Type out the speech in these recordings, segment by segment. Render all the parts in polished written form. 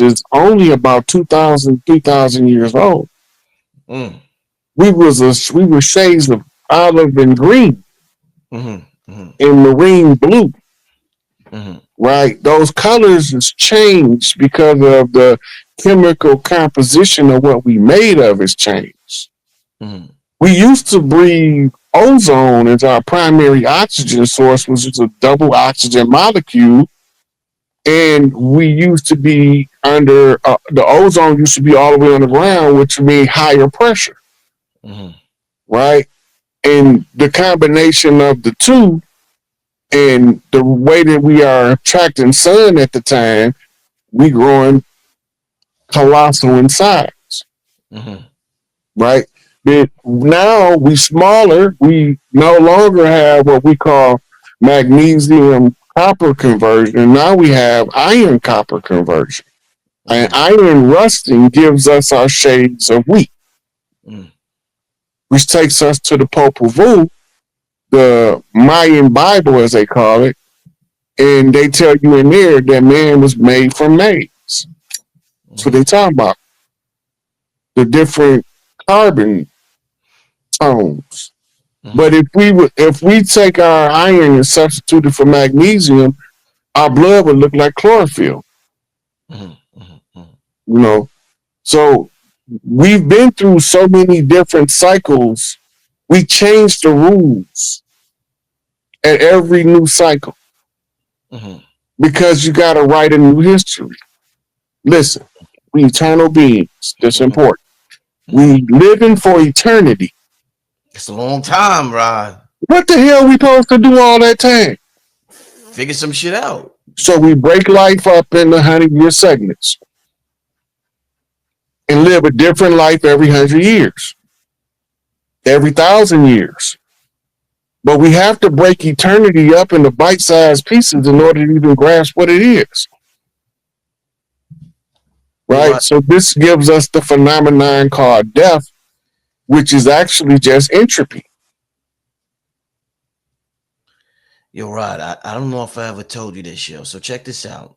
is only about 2,000, 3,000 years old. Mm. We were shades of olive and green Mm-hmm. Mm-hmm. and marine blue, Mm-hmm. right? Those colors has changed because of the chemical composition of what we made of has changed. Mm-hmm. We used to breathe ozone as our primary oxygen source, which is a double oxygen molecule. And we used to be under the ozone used to be all the way on the ground, which means higher pressure, Mm-hmm. right? And the combination of the two and the way that we are attracting sun at the time, we growing colossal in size, Mm-hmm. right? But now we smaller. We no longer have what we call magnesium copper conversion. Now we have iron copper conversion. And Mm-hmm. iron rusting gives us our shades of wheat, Mm. which takes us to the Popol Vuh, the Mayan Bible, as they call it. And they tell you in there that man was made from maize. That's what Mm-hmm. they talk about. The different carbon tones. Mm-hmm. But if we take our iron and substitute it for magnesium, our blood would look like chlorophyll. Mm-hmm. Mm-hmm. You know, so we've been through so many different cycles. We change the rules at every new cycle Mm-hmm. because you got to write a new history. Listen, we eternal beings. That's Mm-hmm. important. Mm-hmm. We living for eternity. It's a long time, Rod. What the hell we supposed to do all that time? Figure some shit out. So we break life up into 100-year segments and live a different life every 100 years, every 1,000 years. But we have to break eternity up into bite-sized pieces in order to even grasp what it is. You're Right? right. So this gives us the phenomenon called death, which is actually just entropy. You're right. I don't know if I ever told you this, yo. So check this out.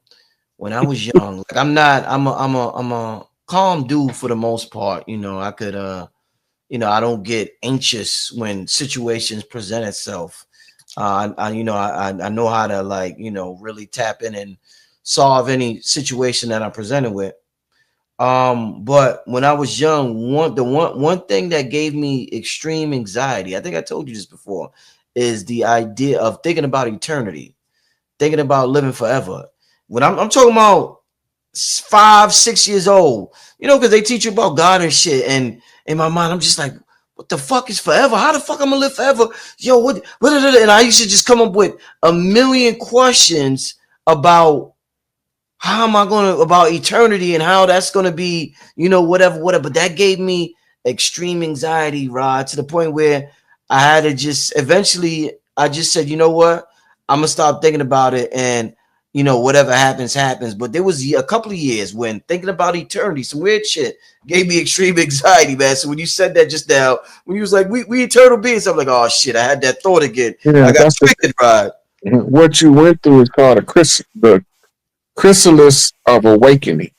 When I was young, like I'm a calm dude for the most part. I could I don't get anxious when situations present itself. I know how to like, really tap in and solve any situation that I'm presented with. But when I was young, one thing that gave me extreme anxiety, I think I told you this before, is the idea of thinking about eternity, thinking about living forever. When I'm talking about 5, 6 years old, because they teach you about God and shit, and in my mind, I'm just like, what the fuck is forever? How the fuck I'm gonna live forever? Yo, what? And I used to just come up with a million questions about how am I going to about eternity and how that's going to be, whatever. But that gave me extreme anxiety, Rod, to the point where I had to just eventually, I just said, you know what? I'm going to stop thinking about it and, whatever happens, happens. But there was a couple of years when thinking about eternity, some weird shit gave me extreme anxiety, man. So when you said that just now, when you was like, we eternal beings, I'm like, oh shit, I had that thought again. Yeah, I got that's triggered, Rod. what you went through is called the chrysalis of awakening.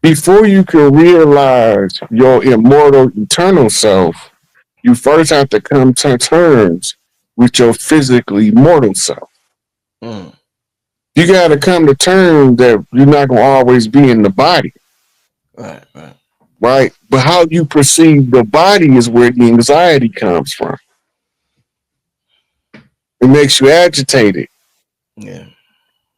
Before you can realize your immortal eternal self, you first have to come to terms with your physically mortal self. Mm, You got to come to terms that you're not going to always be in the body, right, right. right? But how you perceive the body is where the anxiety comes from. It makes you agitated. Yeah.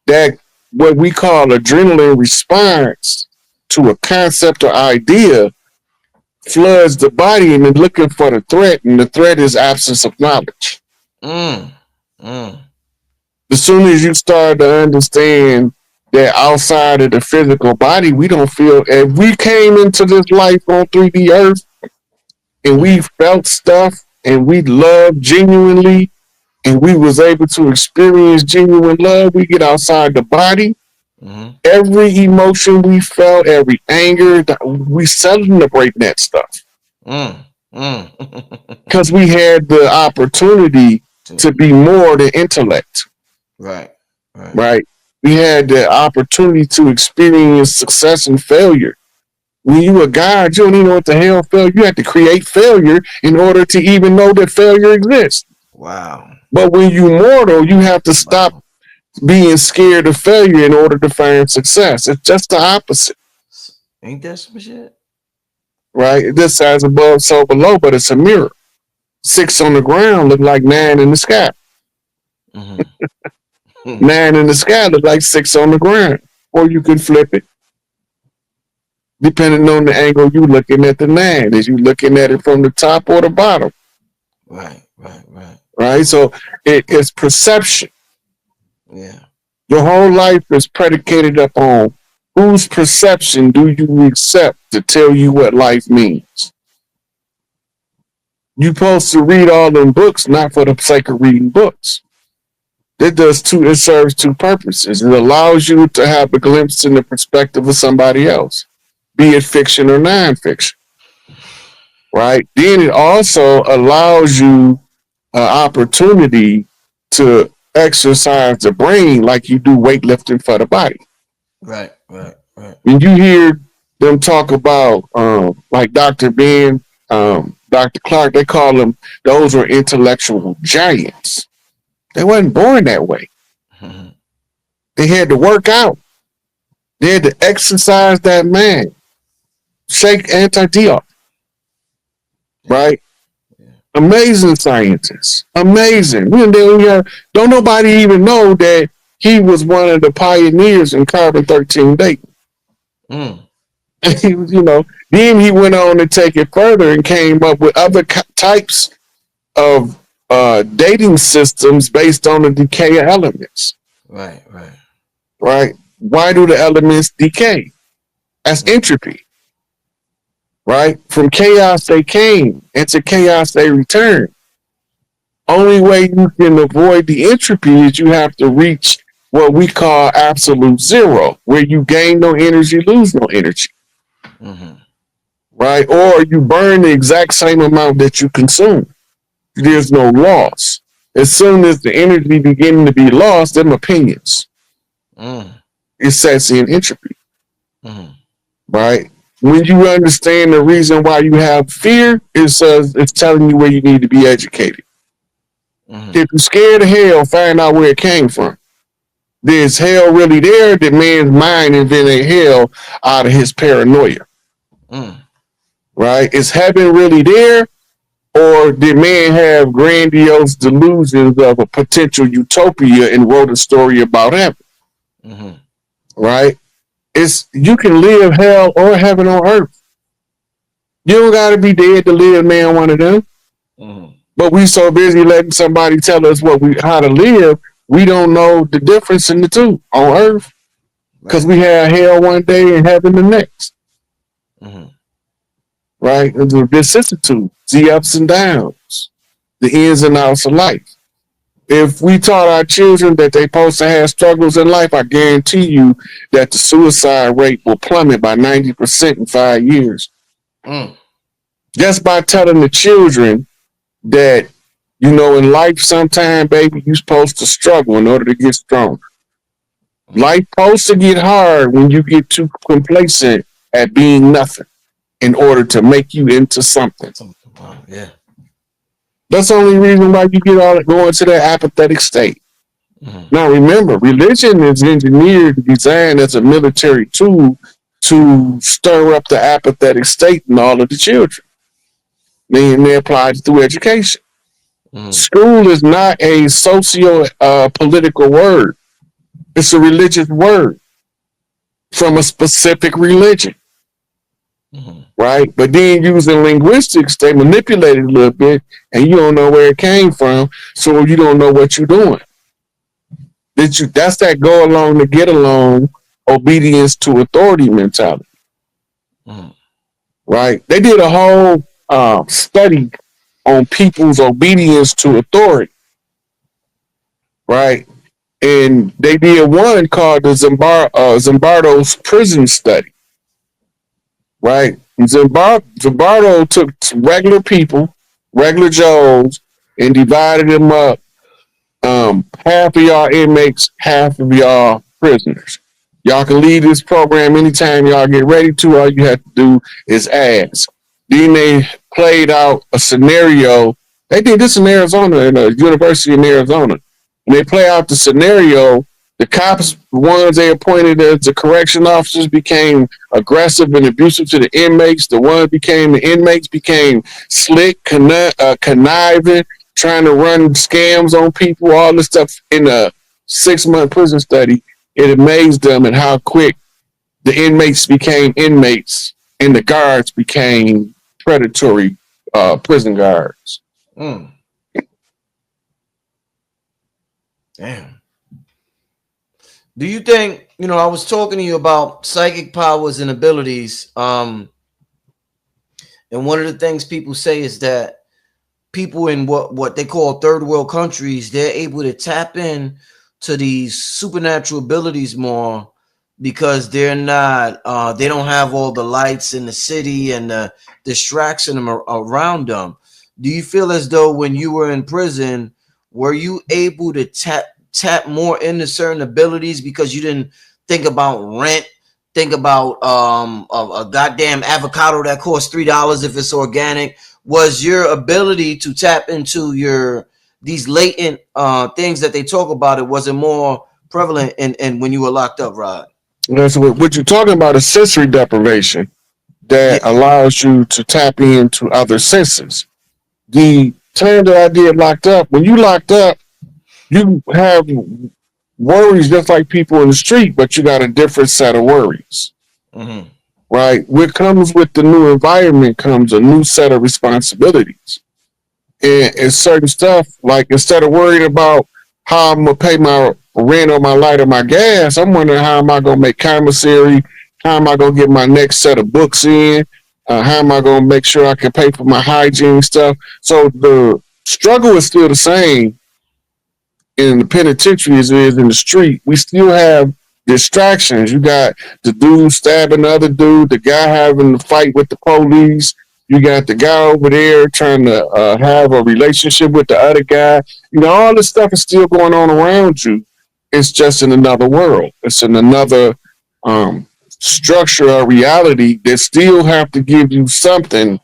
That what we call adrenaline response to a concept or idea floods the body and then looking for the threat, and the threat is absence of knowledge. Mm, mm. As soon as you start to understand that outside of the physical body, we don't feel. If we came into this life on 3D Earth and we felt stuff and we loved genuinely and we was able to experience genuine love, we get outside the body. Mm-hmm. Every emotion we felt, every anger, we celebrate that stuff Mm, mm. because we had the opportunity to be more than intellect, Right, right. right? We had the opportunity to experience success and failure. When you a God, you don't even know what the hell failure. You have to create failure in order to even know that failure exists. Wow. But when you mortal, you have to stop Wow. being scared of failure in order to find success. It's just the opposite, Ain't that some shit? right? This size above, so below, but it's a mirror. Six on the ground look like nine in the sky. Mm-hmm. Nine in the sky look like six on the ground. Or you can flip it, depending on the angle you looking at the nine. Is you looking at it from the top or the bottom, Right, right, right. right? So it is perception. Yeah. Your whole life is predicated upon whose perception do you accept to tell you what life means. You're supposed to read all them books, not for the sake of reading books. It serves two purposes. It allows you to have a glimpse in the perspective of somebody else, be it fiction or nonfiction, right? Then it also allows you an opportunity to exercise the brain like you do weightlifting for the body. Right, right, right. When you hear them talk about like Dr. Ben, Dr. Clark, they call them, those are intellectual giants. They wasn't born that way. Mm-hmm. They had to work out. They had to exercise that man. Shake anti-Diop, Yeah, right? yeah. Amazing scientists. Amazing. Don't nobody even know that he was one of the pioneers in carbon-13 dating. Mm. He was, then he went on to take it further and came up with other types of dating systems based on the decay of elements, Right, right. right? Why do the elements decay? That's Mm. entropy, right? From chaos they came, and to chaos they return. Only way you can avoid the entropy is you have to reach what we call absolute zero, where you gain no energy, lose no energy, Mm-hmm. right? Or you burn the exact same amount that you consume. There's no loss. As soon as the energy beginning to be lost, them opinions, Mm. it sets in entropy, Mm-hmm. right? When you understand the reason why you have fear, it's telling you where you need to be educated. Mm-hmm. If you're scared of hell, find out where it came from. Is hell really there? Did man's mind invented hell out of his paranoia, Mm. right? Is heaven really there? Or did man have grandiose delusions of a potential utopia and wrote a story about heaven, Mm-hmm. right? It's you can live hell or heaven on earth. You don't gotta be dead to live, man, one of them. Mm-hmm. But we so busy letting somebody tell us how to live, we don't know the difference in the two on earth. Because Right. we have hell one day and heaven the next, Mm-hmm. right? The vicissitudes, the ups and downs, the ins and outs of life. If we taught our children that they're supposed to have struggles in life, I guarantee you that the suicide rate will plummet by 90% in 5 years. Mm. Just by telling the children that, in life sometime, baby, you're supposed to struggle in order to get stronger. Mm. Life supposed to get hard when you get too complacent at being nothing in order to make you into something. Wow. Yeah. That's the only reason why you get all go into that apathetic state. Mm-hmm. Now remember, religion is engineered, designed as a military tool to stir up the apathetic state in all of the children. They apply it through education. Mm-hmm. School is not a socio political word. It's a religious word from a specific religion, Mm-hmm. right? But then using linguistics, they manipulate it a little bit, and you don't know where it came from, so you don't know what you're doing. That's that go along to get along, obedience to authority mentality, Mm-hmm. right? They did a whole study on people's obedience to authority, right? And they did one called the Zimbardo's prison study, right? Zimbardo took regular people, regular Joes, and divided them up. Half of y'all inmates, half of y'all prisoners. Y'all can leave this program anytime y'all get ready to. All you have to do is ask. Then they played out a scenario. They did this in Arizona, in a university in Arizona. And they play out the scenario. The cops, the ones they appointed as the correction officers, became aggressive and abusive to the inmates. The inmates became slick, conniving, trying to run scams on people, all this stuff in a 6-month prison study. It amazed them at how quick the inmates became inmates and the guards became predatory prison guards. Mm. Damn. Do you think, I was talking to you about psychic powers and abilities, and one of the things people say is that people in what they call third world countries, they're able to tap in to these supernatural abilities more because they're not they don't have all the lights in the city and the distraction around them. Do you feel as though when you were in prison, were you able to tap more into certain abilities because you didn't think about rent, think about a goddamn avocado that costs $3 if it's organic? Was your ability to tap into these latent things that they talk about, it wasn't more prevalent in when you were locked up, Rod? That's what you're talking about is sensory deprivation Yeah. that allows you to tap into other senses. The time that I did locked up, when you locked up, you have worries just like people in the street, but you got a different set of worries. Mm-hmm. Right? What comes with the new environment comes a new set of responsibilities. And certain stuff, like instead of worrying about how I'm gonna pay my rent or my light or my gas, I'm wondering how am I gonna make commissary, how am I gonna get my next set of books in, how am I gonna make sure I can pay for my hygiene stuff. So the struggle is still the same in the penitentiary as it is in the street. We still have distractions. You got the dude stabbing the other dude, the guy having the fight with the police. You got the guy over there trying to have a relationship with the other guy. All this stuff is still going on around you. It's just in another world. It's in another structure of reality that still have to give you something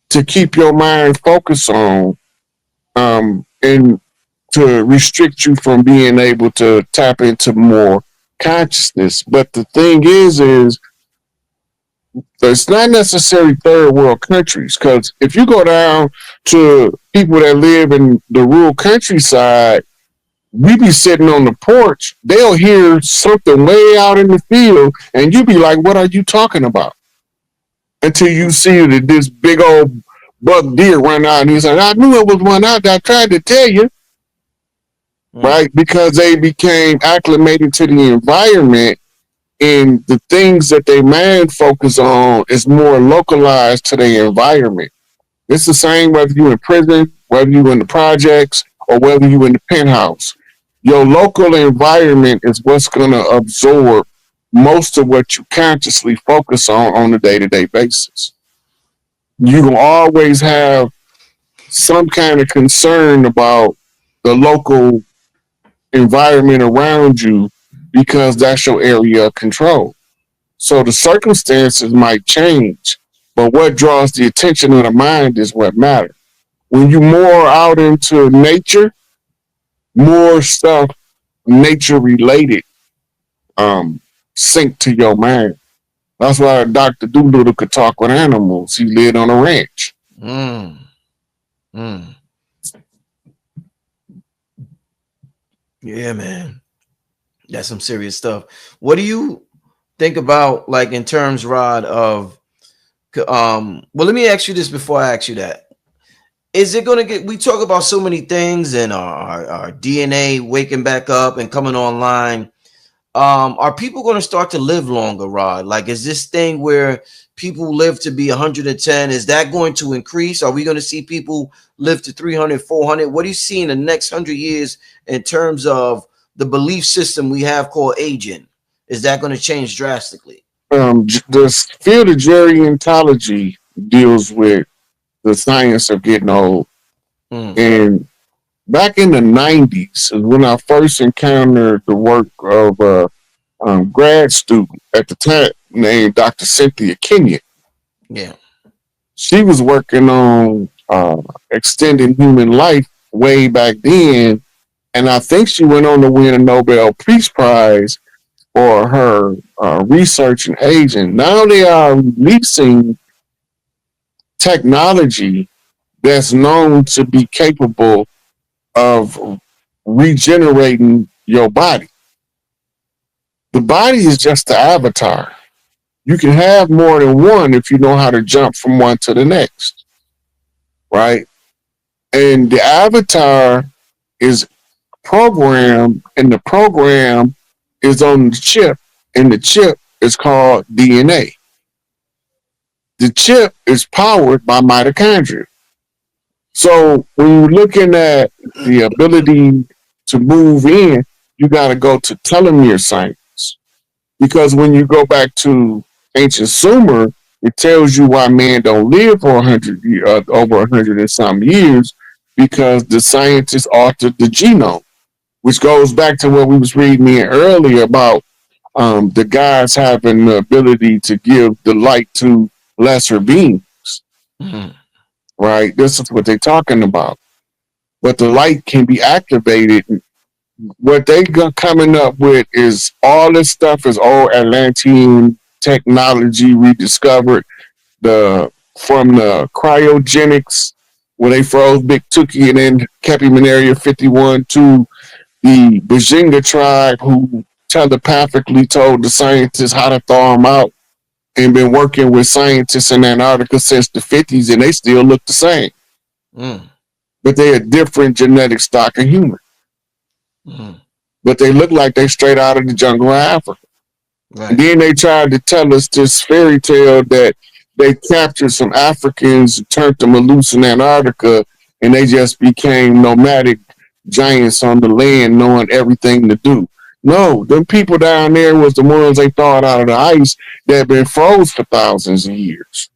to keep your mind focused on. And to restrict you from being able to tap into more consciousness. But the thing is it's not necessarily third world countries, because if you go down to people that live in the rural countryside, we be sitting on the porch, they'll hear something way out in the field, and you be like, what are you talking about? Until you see that this big old buck deer run out, and he's like, I knew it was one out there, I tried to tell you. Right? Because they became acclimated to the environment, and the things that they mind focus on is more localized to the environment. It's the same whether you're in prison, whether you're in the projects, or whether you're in the penthouse. Your local environment is what's going to absorb most of what you consciously focus on a day-to-day basis. You will always have some kind of concern about the local environment around you because that's your area of control. So the circumstances might change, but what draws the attention of the mind is what matters. When you're more out into nature, more stuff nature related sink to your mind. That's why Dr. Doolittle could talk with animals. He lived on a ranch. Mm. Mm. Yeah, man. That's some serious stuff. What do you think about, like, in terms, Rod, of well, let me ask you this before I ask you that. Is it gonna we talk about so many things and our DNA waking back up and coming online. Are people gonna start to live longer, Rod? Like, is this thing where people live to be 110? Is that going to increase? Are we gonna see people live to 300, 400? What do you see in the next 100 years in terms of the belief system we have called aging? Is that going to change drastically? The field of gerontology deals with the science of getting old. And back in the 90s is when I first encountered the work of grad student at the time named Dr. Cynthia Kenyon. Yeah. She was working on extending human life way back then, and I think she went on to win a Nobel Peace Prize for her research and aging. Now they are releasing technology that's known to be capable of regenerating your body. The body is just the avatar. You can have more than one if you know how to jump from one to the next, right? And the avatar is programmed, and the program is on the chip, and the chip is called DNA. The chip is powered by mitochondria. So when you're looking at the ability to move in, you got to go to telomere science. Because when you go back to ancient Sumer, it tells you why man don't live for 100 over 100 and some years, because the scientists altered the genome, which goes back to what we was reading in earlier about the gods having the ability to give the light to lesser beings, Mm-hmm. right? This is what they're talking about. But the light can be activated. What they coming up with is all this stuff is old Atlantean technology rediscovered. The From the cryogenics where they froze Big Tookie and then kept him in Area 51 to the Bajinga tribe who telepathically told the scientists how to thaw him out and been working with scientists in Antarctica since the 50s and they still look the same. Mm. But they're a different genetic stock of human. Mm. But they look like they straight out of the jungle of Africa. And Right. then they tried to tell us this fairy tale that they captured some Africans, turned them loose in Antarctica, and they just became nomadic giants on the land, knowing everything to do. No, them people down there was the ones they thawed out of the ice that had been froze for thousands of years.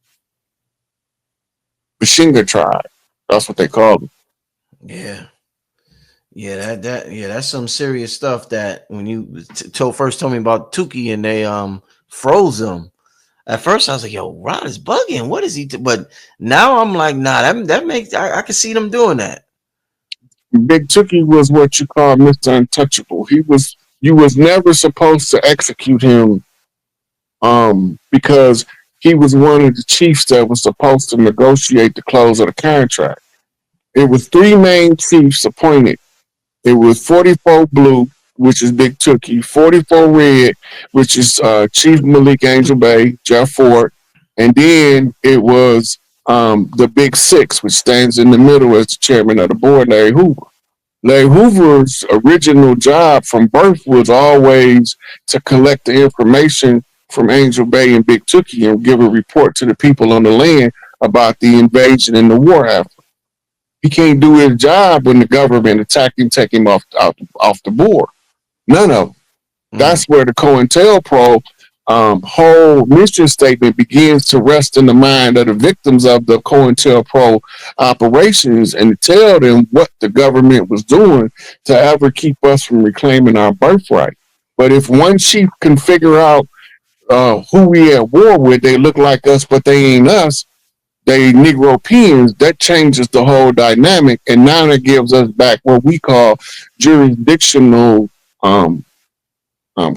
The Shinga tribe. That's what they called them. Yeah. Yeah, that's some serious stuff. That when you first told me about Tukey and they froze him. At first, I was like, "Yo, Rod is bugging. What is he?" But now I'm like, "Nah, that makes I can see them doing that." Big Tookie was what you call Mr. Untouchable. You was never supposed to execute him because he was one of the chiefs that was supposed to negotiate the close of the contract. It was three main chiefs appointed. It was 44 Blue, which is Big Tookie, 44 Red, which is Chief Malik Angel Bay, Jeff Ford, and then it was the Big Six, which stands in the middle as the chairman of the board, Larry Hoover. Larry Hoover's original job from birth was always to collect the information from Angel Bay and Big Tookie and give a report to the people on the land about the invasion and the war effort. He can't do his job when the government attack him, take him off the board. None of them. Mm. That's where the COINTELPRO whole mission statement begins to rest in the mind of the victims of the COINTELPRO operations and to tell them what the government was doing to ever keep us from reclaiming our birthright. But if one chief can figure out who we at war with, they look like us, but they ain't us. They Negropeans, that changes the whole dynamic, and now that gives us back what we call jurisdictional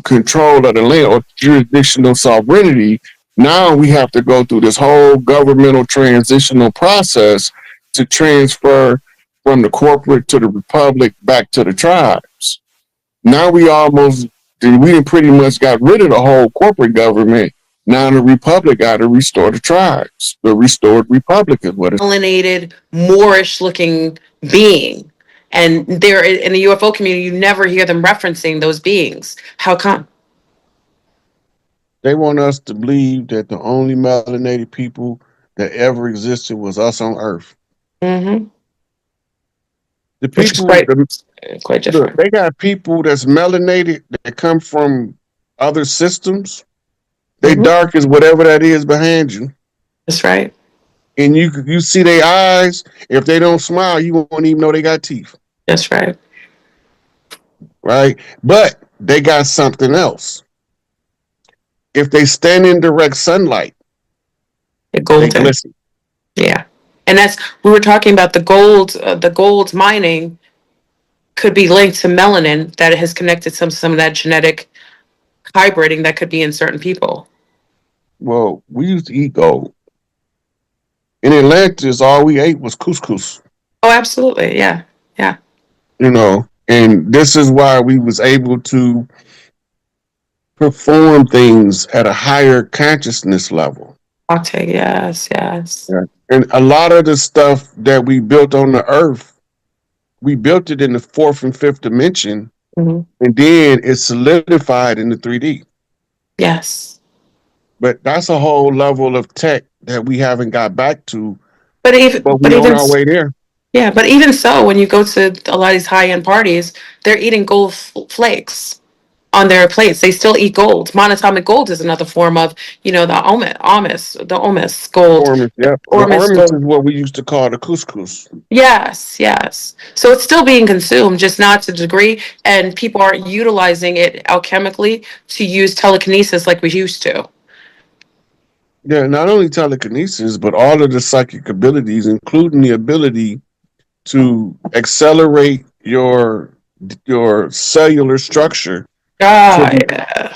control of the land or jurisdictional sovereignty. Now we have to go through this whole governmental transitional process to transfer from the corporate to the republic back to the tribes. Now we pretty much got rid of the whole corporate government. Now the republic got to restore the tribes. The restored republic is what it's melanated, Moorish looking being. And there in the UFO community, you never hear them referencing those beings. How come? They want us to believe that the only melanated people that ever existed was us on Earth. Mm-hmm. The Which is people, quite look, different. they got people that's melanated that come from other systems. They Mm-hmm. dark as whatever that is behind you, That's right. and you see their eyes. If they don't smile, you won't even know they got teeth, That's right. right? But they got something else. if they stand in direct sunlight, The they golden. glisten. Yeah. And that's we were talking about the gold mining could be linked to melanin that has connected some of that genetic hybriding that could be in certain people. Well, we used to eat gold. In Atlantis, all we ate was couscous. Oh, absolutely. Yeah. Yeah. And this is why we was able to perform things at a higher consciousness level. Octave. Yes. Yes. Yeah. And a lot of the stuff that we built on the earth, we built it in the fourth and fifth dimension, Hmm. and then it's solidified in the 3D. Yes. But that's a whole level of tech that we haven't got back to, But even, but but we on even, our way there. yeah, but even so, when you go to a lot of these high end parties, they're eating gold flakes on their plates. They still eat gold. Monatomic gold is another form of, the omis gold, Ormus, yeah. The ormus ormus gold. is what we used to call the couscous. Yes, yes. So it's still being consumed, just not to the degree, and people aren't utilizing it alchemically to use telekinesis like we used to. Yeah, not only telekinesis, but all of the psychic abilities, including the ability to accelerate your cellular structure to Ah, be, yeah.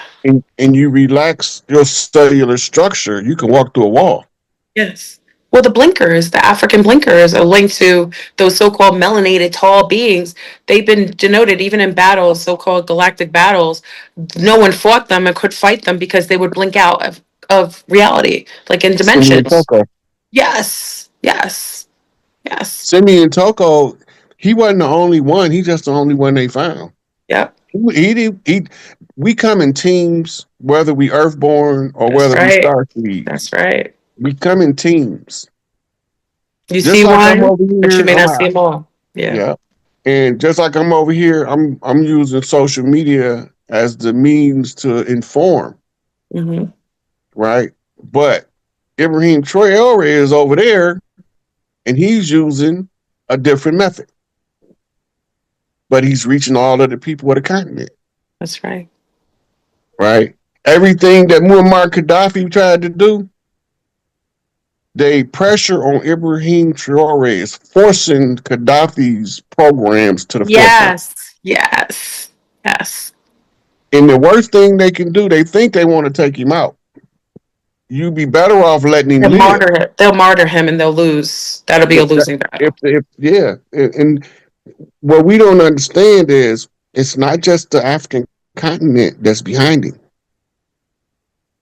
and you relax your cellular structure, you can walk through a wall. Yes. Well, the blinkers, the African blinkers, are linked to those so-called melanated tall beings. They've been denoted even in battles, so-called galactic battles. No one fought them and could fight them because they would blink out of reality, like in Simeon dimensions. Toko. Yes, yes, yes. Simeon Toko, he wasn't the only one. He's just the only one they found. Yep, He we come in teams, whether we Earthborn or that's whether we right. Starseed. That's right. We come in teams. You Just see like I'm one, over but you here, may not see them all. Yeah. yeah. And just like I'm over here, I'm using social media as the means to inform, Hmm. right? But Ibrahim Traore is over there, and he's using a different method, but he's reaching all of the people of the continent, That's right. right? Everything that Muammar Gaddafi tried to do, the pressure on Ibrahim Traore is forcing Gaddafi's programs to the forefront. Yes, yes, yes. And the worst thing they can do, they think they want to take him out. You'd be better off letting him They'll live. martyr him. They'll martyr him, and they'll lose. That'll be a If, losing battle. if yeah, and what we don't understand is it's not just the African continent that's behind him.